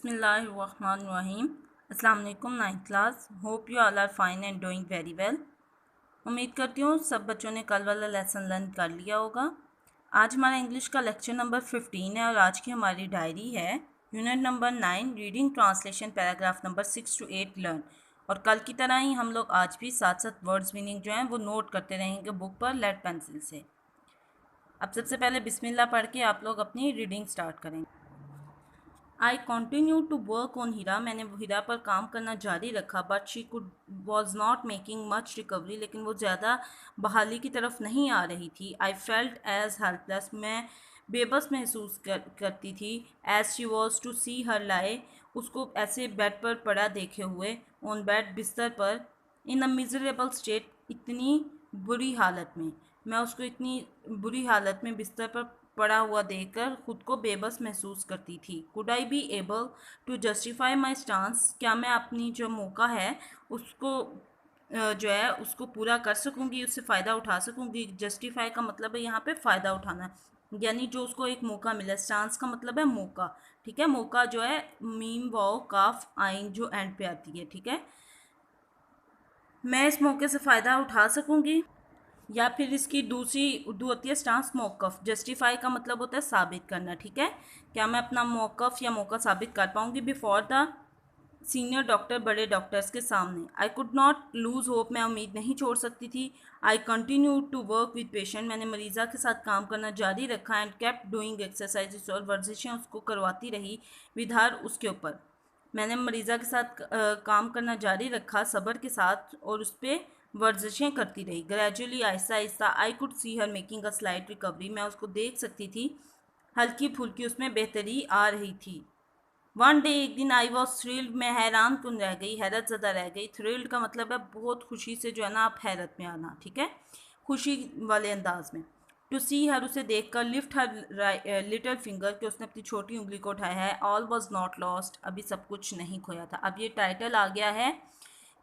बिस्मिल्लाहिर्रहमानिर्रहीम। अस्सलाम वालेकुम ninth class. Hope you all are fine and doing very well. उम्मीद करती हूँ सब बच्चों ने कल वाला लेसन लर्न कर लिया होगा। आज हमारा इंग्लिश का लेक्चर नंबर 15 है और आज की हमारी डायरी है unit number 9 reading translation paragraph number 6 to 8 learn. और कल की तरह ही हम लोग आज भी साथ साथ वर्ड्स मीनिंग जो हैं वो नोट करते रहेंगे बुक पर लेड पेंसिल से। अब सबसे पहले बिस्मिल्लाह पढ़ के आप लोग अपनी रीडिंग स्टार्ट करेंगे। आई कॉन्टिन्यू टू वर्क ऑन हीरा, मैंने हीरा पर काम करना जारी रखा। But she could was not making much recovery, लेकिन वो ज़्यादा बहाली की तरफ नहीं आ रही थी। आई फेल्ट एज हेल्पलेस, मैं बेबस महसूस करती थी। एज शी वॉज टू सी हर लाए, उसको ऐसे बेड पर पड़ा देखे हुए। ऑन बेड, बिस्तर पर। इन अ मिजरेबल स्टेट, इतनी बुरी हालत में। मैं उसको इतनी बुरी हालत में बिस्तर पर पड़ा हुआ देखकर खुद को बेबस महसूस करती थी। Could I be able to justify my stance, क्या मैं अपनी जो मौका है उसको जो है उसको पूरा कर सकूंगी, उससे फ़ायदा उठा सकूंगी। जस्टिफाई का मतलब है यहाँ पे फ़ायदा उठाना, यानी जो उसको एक मौका मिला। स्टांस का मतलब है मौका, ठीक है। मौका जो है मीम वाओ काफ आइन जो एंड पे आती है, ठीक है। मैं इस मौके से फ़ायदा उठा सकूंगी। या फिर इसकी दूसरी उर्दू होती है स्टांस मौक़िफ़। जस्टिफाई का मतलब होता है साबित करना, ठीक है। क्या मैं अपना मौक़िफ़ या मौका साबित कर पाऊंगी बिफोर द सीनियर डॉक्टर, बड़े डॉक्टर्स के सामने। I could not lose hope, मैं उम्मीद नहीं छोड़ सकती थी। I continue to work with patient, मैंने मरीज़ा के साथ काम करना जारी रखा। एंड केप्ट डूइंग एक्सरसाइज, और वर्जिशें उसको करवाती रही। विद हर, उसके ऊपर। मैंने मरीज़ा के साथ काम करना जारी रखा सब्र के साथ और उस पर वर्जिशें करती रही। Gradually, Aahista Aahista. I could see her making a slight recovery, मैं उसको देख सकती थी हल्की फुल्की उसमें बेहतरी आ रही थी। वन डे, एक दिन। आई वॉज थ्रिल्ड, मैं हैरान कुन रह गई, हैरत ज़दा रह गई। थ्रिल्ड का मतलब है बहुत खुशी से जो है ना आप हैरत में आना, ठीक है, खुशी वाले अंदाज में। टू सी हर, उसे देख कर। लिफ्ट हर लिटिल फिंगर, कि उसने अपनी छोटी उंगली को उठाया है। ऑल वॉज नॉट लॉस्ट, अभी सब कुछ नहीं खोया था। अब ये टाइटल आ गया है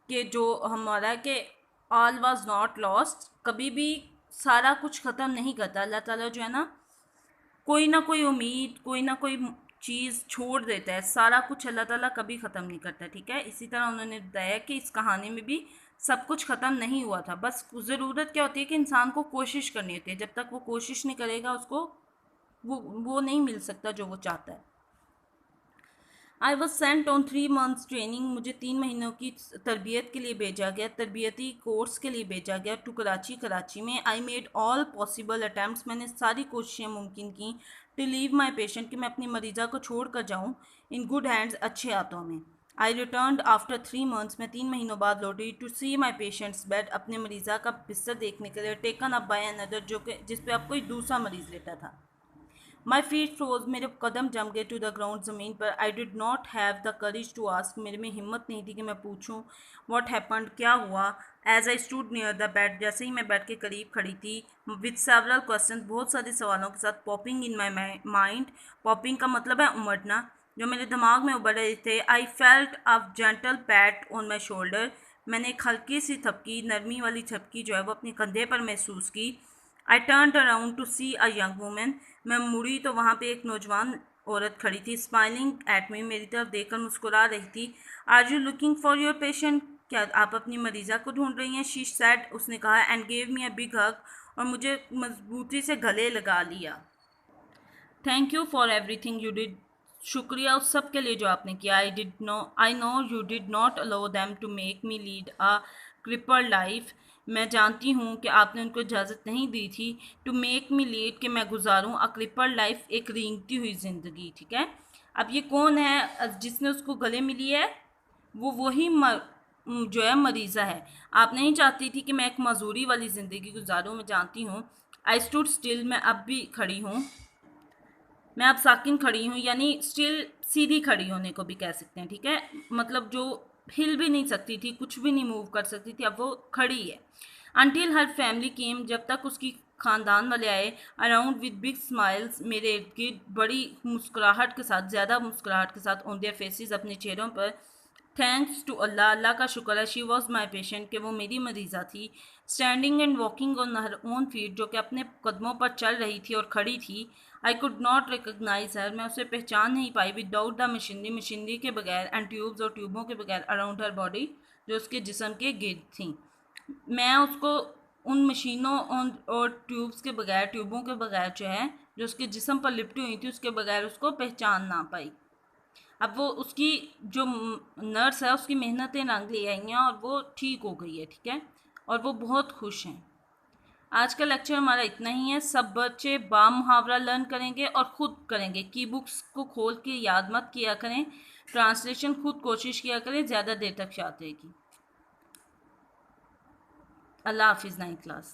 कि जो हमारा कि ऑल वॉज नॉट लॉस्ट, कभी भी सारा कुछ ख़त्म नहीं करता अल्लाह ताला जो है ना। कोई ना कोई उम्मीद, कोई ना कोई चीज़ छोड़ देता है, सारा कुछ अल्लाह ताला कभी ख़त्म नहीं करता, ठीक है। इसी तरह उन्होंने बताया कि इस कहानी में भी सब कुछ ख़त्म नहीं हुआ था। बस ज़रूरत क्या होती है कि इंसान को कोशिश करनी होती है। जब तक वो कोशिश नहीं करेगा उसको वो नहीं मिल सकता जो वो चाहता है। I was sent on 3 months training, मुझे 3 महीनों की तरबियत के लिए भेजा गया, तरबियती कोर्स के लिए भेजा गया। टू कराची, कराची में। I made all possible attempts, मैंने सारी कोशिशें मुमकिन की। टू लीव माई पेशेंट, कि मैं अपनी मरीज़ा को छोड़ कर जाऊँ। इन गुड हैंड्स, अच्छे हाथों में। आई रिटर्न आफ्टर 3 months, मैं 3 महीनों बाद लौटी। To see my patient's bed, अपने मरीज़ा का बिस्तर देखने के लिए। टेकन अप बाय अनदर, जो कि जिस पे अब कोई दूसरा मरीज़ लेटा था। माई फीट फ्रोज, मेरे कदम जम गए। टू द ग्राउंड, ज़मीन पर। I did not have the courage to ask, मेरे में हिम्मत नहीं थी कि मैं पूछूं। वॉट हैपन्ड, क्या हुआ। As I stood near the bed, जैसे ही मैं बेड के करीब खड़ी थी। विद सेवरल क्वेश्चन, बहुत सारे सवालों के साथ। Popping in my mind, popping का मतलब है उमड़ना, जो मेरे दिमाग में उभर रहे थे। I felt a gentle PAT on my shoulder, मैंने एक हल्की सी थपकी, नरमी वाली थपकी जो है वो अपने कंधे पर महसूस की। I turn around to see a young women, मैं मुड़ी तो वहाँ पे एक नौजवान औरत खड़ी थी। स्माइलिंग एट मी, मेरी तरफ देखकर मुस्कुरा रही थी। Are you looking for your patient, क्या आप अपनी मरीज़ा को ढूंढ रही हैं। शी सैड, उसने कहा। And gave me a big hug, और मुझे मजबूती से गले लगा लिया। Thank you for everything you did, शुक्रिया उस सब के लिए जो आपने किया। I know you did not allow them to make me lead a cripple life, मैं जानती हूँ कि आपने उनको इजाज़त नहीं दी थी। टू मेक मी लीड, कि मैं गुजारूँ अ क्रिपल लाइफ, एक रेंगती हुई ज़िंदगी, ठीक है। अब ये कौन है जिसने उसको गले मिली है, वो वही जो है मरीज़ा है। आप नहीं चाहती थी कि मैं एक मजूरी वाली ज़िंदगी गुजारूँ, मैं जानती हूँ। आई स्टूड स्टिल, मैं अब भी खड़ी हूँ। मैं अब साकिन खड़ी हूँ, यानी स्टिल सीधी खड़ी होने को भी कह सकते हैं, ठीक है। मतलब जो हिल भी नहीं सकती थी, कुछ भी नहीं मूव कर सकती थी, अब वो खड़ी है। अनटिल हर फैमिली केम, जब तक उसकी ख़ानदान वाले आए। अराउंड विद बिग स्माइल्स, मेरे इर्द गिर्द बड़ी मुस्कुराहट के साथ, ज़्यादा मुस्कुराहट के साथ। ऑन देयर फेसेस, अपने चेहरों पर। थैंक्स टू अल्लाह, अल्लाह का शुक्र है। शी वॉज माई पेशेंट, कि वो मेरी मरीज़ा थी। Standing and walking on her own feet, जो कि अपने कदमों पर चल रही थी और खड़ी थी। आई कुड नॉट रिकग्नाइज हर, मैं उसे पहचान नहीं पाई, विदाउट द मशीनरी, मशीनरी के बगैर, एंड ट्यूब्स और ट्यूबों के बगैर, अराउंड हर बॉडी, जो उसके जिस्म के गिर्द थी। मैं उसको उन मशीनों और ट्यूब्स के बगैर, ट्यूबों के बगैर जो है, जो उसके जिस्म पर लिपटी हुई थी, उसके बगैर उसको पहचान ना पाई। अब वो उसकी जो नर्स है उसकी मेहनतें रंग ले आई हैं और वो ठीक हो गई है, ठीक है, और वो बहुत खुश हैं। आज का लेक्चर हमारा इतना ही है। सब बच्चे बा मुहावरा लर्न करेंगे और ख़ुद करेंगे। की बुक्स को खोल के याद मत किया करें, ट्रांसलेशन खुद कोशिश किया करें, ज़्यादा देर तक याद रहेगी। अल्लाह हाफिज़। 9th class.